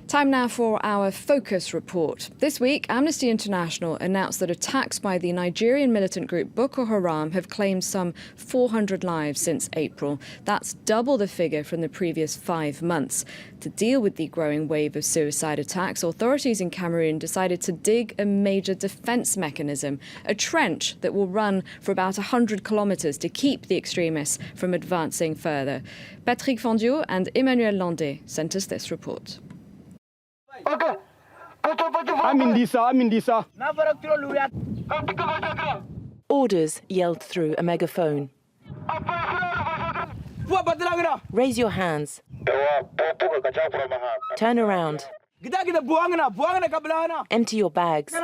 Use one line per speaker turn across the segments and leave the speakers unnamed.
Time now for our Focus report. This week, Amnesty International announced that attacks by the Nigerian militant group Boko Haram have claimed some 400 lives since April. That's double the figure from the previous 5 months. To deal with the growing wave of suicide attacks, authorities in Cameroon decided to dig a major defence mechanism, a trench that will run for about 100 kilometres to keep the extremists from advancing further. Patrick Fondiot and Emmanuel Landé sent us this report.
Orders yelled through a megaphone. Raise your hands. Turn around. Empty your bags.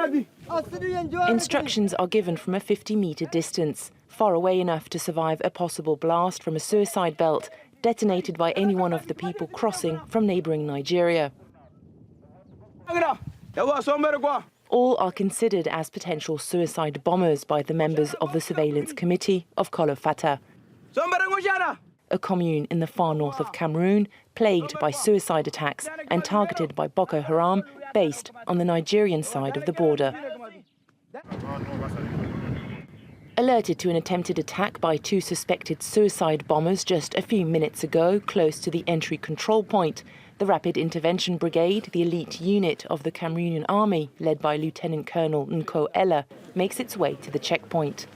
Instructions are given from a 50-metre distance, far away enough to survive a possible blast from a suicide belt detonated by any one of the people crossing from neighbouring Nigeria. All are considered as potential suicide bombers by the members of the Surveillance Committee of Kolofata, a commune in the far north of Cameroon, plagued by suicide attacks and targeted by Boko Haram, based on the Nigerian side of the border. Alerted to an attempted attack by 2 suspected suicide bombers just a few minutes ago, close to the entry control point, the Rapid Intervention Brigade, the elite unit of the Cameroonian army, led by Lieutenant Colonel Nko Ella, makes its way to the checkpoint.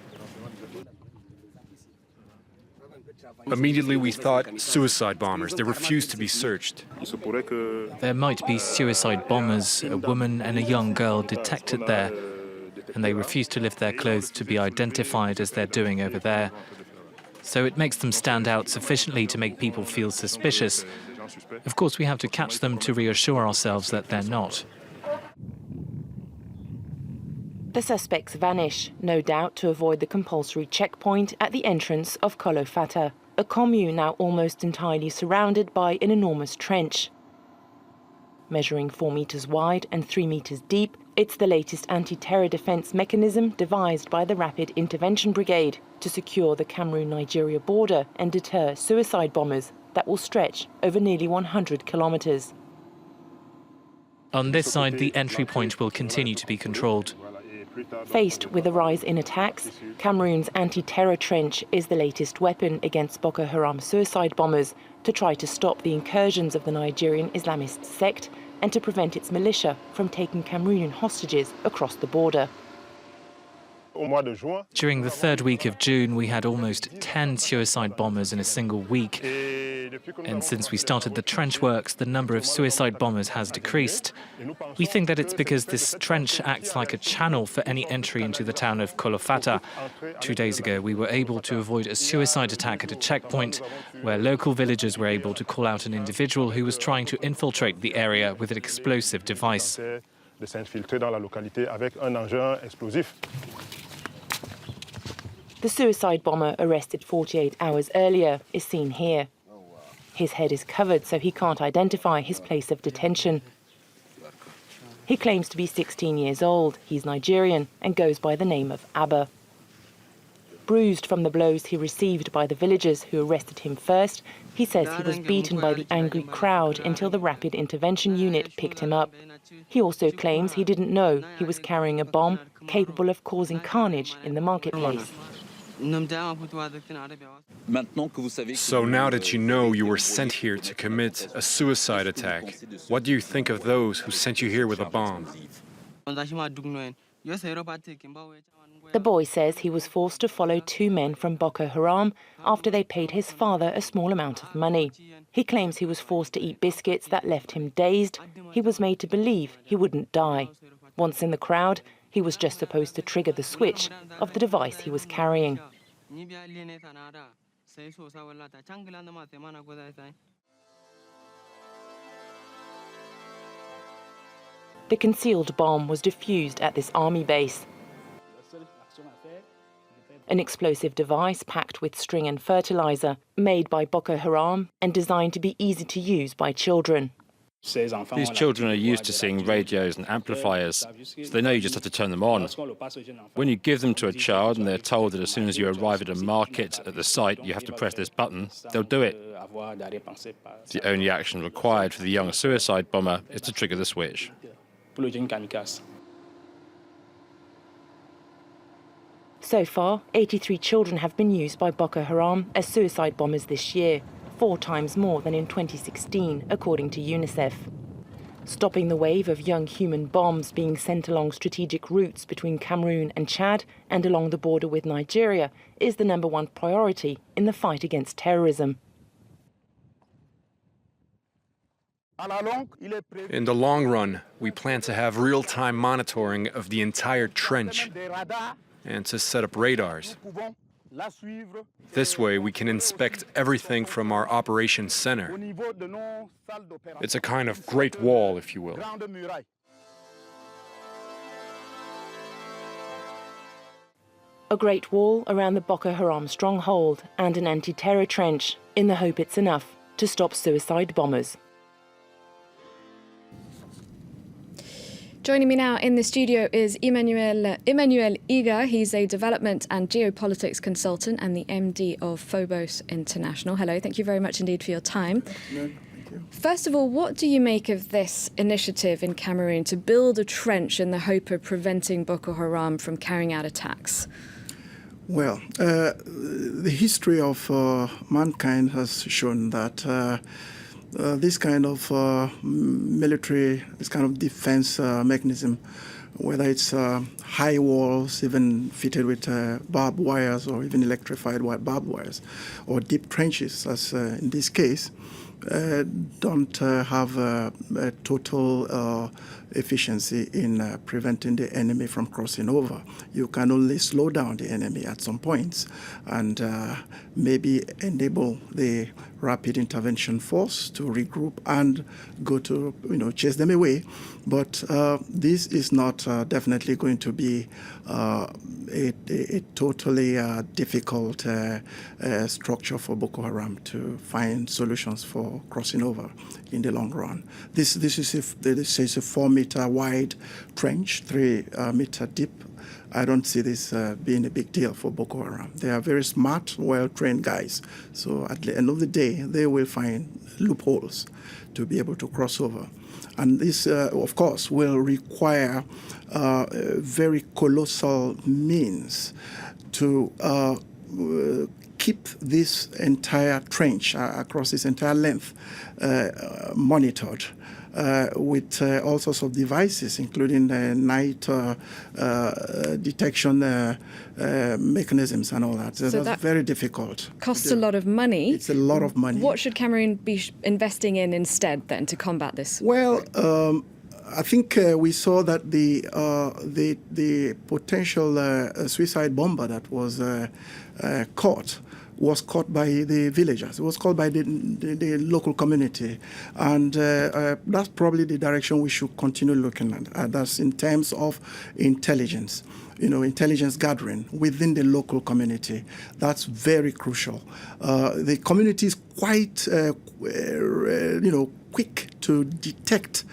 Immediately we thought suicide bombers. They refused to be searched.
There might be suicide bombers, a woman and a young girl detected there, and they refuse to lift their clothes to be identified as they're doing over there. So it makes them stand out sufficiently to make people feel suspicious. Of course, we have to catch them to reassure ourselves that they're not.
The suspects vanish, no doubt to avoid the compulsory checkpoint at the entrance of Kolofata, a commune now almost entirely surrounded by an enormous trench. Measuring 4 metres wide and 3 metres deep, it's the latest anti-terror defence mechanism devised by the Rapid Intervention Brigade to secure the Cameroon-Nigeria border and deter suicide bombers that will stretch over nearly 100 kilometres.
On this side, the entry point will continue to be controlled.
Faced with a rise in attacks, Cameroon's anti-terror trench is the latest weapon against Boko Haram suicide bombers to try to stop the incursions of the Nigerian Islamist sect and to prevent its militia from taking Cameroonian hostages across the border.
During the 3rd week of June, we had almost 10 suicide bombers in a single week. And since we started the trench works, the number of suicide bombers has decreased. We think that it's because this trench acts like a channel for any entry into the town of Kolofata. 2 days ago, we were able to avoid a suicide attack at a checkpoint where local villagers were able to call out an individual who was trying to infiltrate the area with an explosive device.
The suicide bomber, arrested 48 hours earlier, is seen here. His head is covered so he can't identify his place of detention. He claims to be 16 years old, he's Nigerian and goes by the name of Abba. Bruised from the blows he received by the villagers who arrested him first, he says he was beaten by the angry crowd until the Rapid Intervention Unit picked him up. He also claims he didn't know he was carrying a bomb capable of causing carnage in the marketplace.
So now that you know you were sent here to commit a suicide attack, what do you think of those who sent you here with a bomb?
The boy says he was forced to follow 2 men from Boko Haram after they paid his father a small amount of money. He claims he was forced to eat biscuits that left him dazed. He was made to believe he wouldn't die. Once in the crowd, he was just supposed to trigger the switch of the device he was carrying. The concealed bomb was defused at this army base. An explosive device packed with string and fertilizer, made by Boko Haram and designed to be easy to use by children.
These children are used to seeing radios and amplifiers, so they know you just have to turn them on. When you give them to a child and they're told that as soon as you arrive at a market at the site, you have to press this button, they'll do it. The only action required for the young suicide bomber is to trigger the switch.
So far, 83 children have been used by Boko Haram as suicide bombers this year, 4 times more than in 2016, according to UNICEF. Stopping the wave of young human bombs being sent along strategic routes between Cameroon and Chad and along the border with Nigeria is the #1 priority in the fight against terrorism.
In the long run, we plan to have real-time monitoring of the entire trench and to set up radars. This way, we can inspect everything from our operations center. It's a kind of Great Wall, if you will.
A Great Wall around the Boko Haram stronghold and an anti-terror trench, in the hope it's enough to stop suicide bombers.
Joining me now in the studio is Emmanuel Iga. He's a development and geopolitics consultant and the MD of Phobos International. Hello, thank you very much indeed for your time.
Thank you.
First of all, what do you make of this initiative in Cameroon to build a trench in the hope of preventing Boko Haram from carrying out attacks?
Well, the history of mankind has shown that this kind of military, this kind of defense mechanism, whether it's high walls, even fitted with barbed wires or even electrified barbed wires, or deep trenches, as in this case, don't have a total efficiency in preventing the enemy from crossing over. You can only slow down the enemy at some points and maybe enable the rapid intervention force to regroup and go to, chase them away. But this is not definitely going to be a totally difficult structure for Boko Haram to find solutions for crossing over in the long run. This is a 4-meter wide trench, 3-meter deep. I don't see this being a big deal for Boko Haram. They are very smart, well-trained guys. So at the end of the day, they will find loopholes to be able to cross over. And this, of course, will require very colossal means to keep this entire trench across this entire length monitored. With all sorts of devices, including night detection mechanisms and all that. So that's very difficult.
Costs a lot of money.
It's a lot of money.
What should Cameroon be investing in instead then to combat this?
Well, I think we saw that the potential suicide bomber that was caught was caught by the villagers. It was caught by the local community. And that's probably the direction we should continue looking at. That's in terms of intelligence, intelligence gathering within the local community. That's very crucial. The community is quite, quick to detect,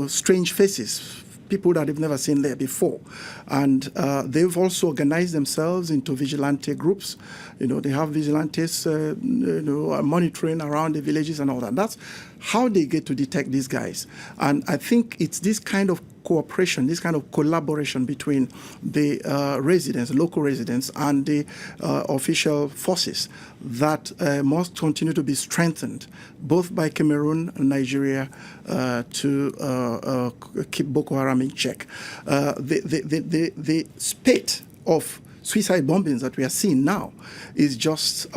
strange faces, people that they've never seen there before. And they've also organized themselves into vigilante groups. They have vigilantes, monitoring around the villages and all that. That's how they get to detect these guys. And I think it's this kind of cooperation, this kind of collaboration between the local residents, and the official forces that must continue to be strengthened, both by Cameroon and Nigeria, to keep Boko Haram in check. The spate of suicide bombings that we are seeing now is just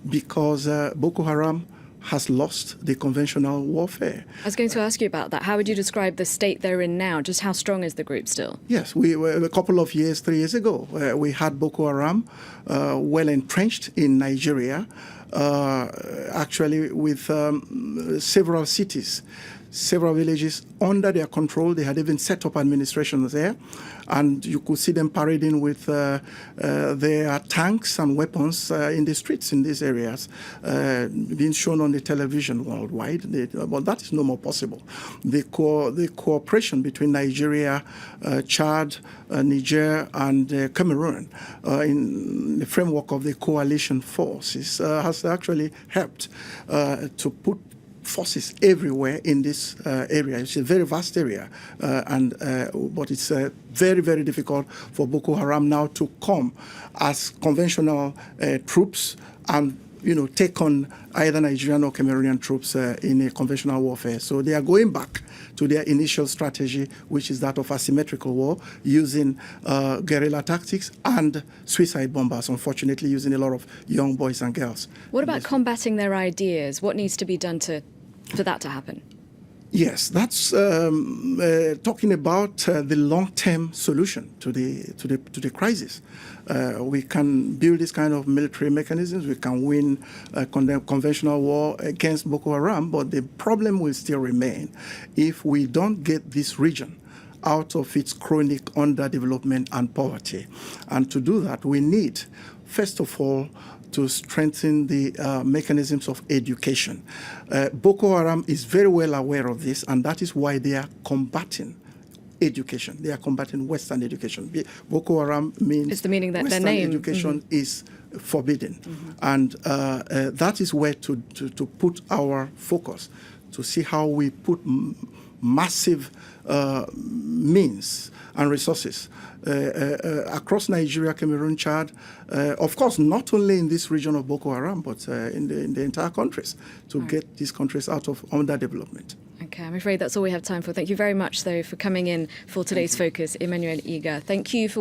because Boko Haram has lost the conventional warfare.
I was going to ask you about that. How would you describe the state they're in now? Just how strong is the group still?
Yes, we were a couple of years, 3 years ago, we had Boko Haram well entrenched in Nigeria, actually with several cities. several villages under their control. They had even set up administrations there, and you could see them parading with their tanks and weapons in the streets in these areas, being shown on the television worldwide. But that is no more possible. The cooperation between Nigeria, Chad, Niger, and Cameroon in the framework of the coalition forces has actually helped to put forces everywhere in this area. It's a very vast area, but it's very, very difficult for Boko Haram now to come as conventional troops and take on either Nigerian or Cameroonian troops in a conventional warfare. So they are going back to their initial strategy, which is that of asymmetrical war, using guerrilla tactics and suicide bombers, unfortunately using a lot of young boys and girls.
What about combating their ideas? What needs to be done for that to happen?
Yes, that's talking about the long-term solution to the crisis. We can build this kind of military mechanisms. We can win a conventional war against Boko Haram, but the problem will still remain if we don't get this region out of its chronic underdevelopment and poverty. And to do that, we need, first of all, to strengthen the mechanisms of education. Boko Haram is very well aware of this, and that is why they are combating education. They are combating Western education. Boko Haram means
it's the meaning that
Western
their name
education is forbidden. And that is where to put our focus, to see how we put massive means and resources across Nigeria, Cameroon, Chad, of course, not only in this region of Boko Haram, but in the entire countries, to get these countries out of underdevelopment.
Okay, I'm afraid that's all we have time for. Thank you very much, though, for coming in for today's focus, Emmanuel Iga. Thank you for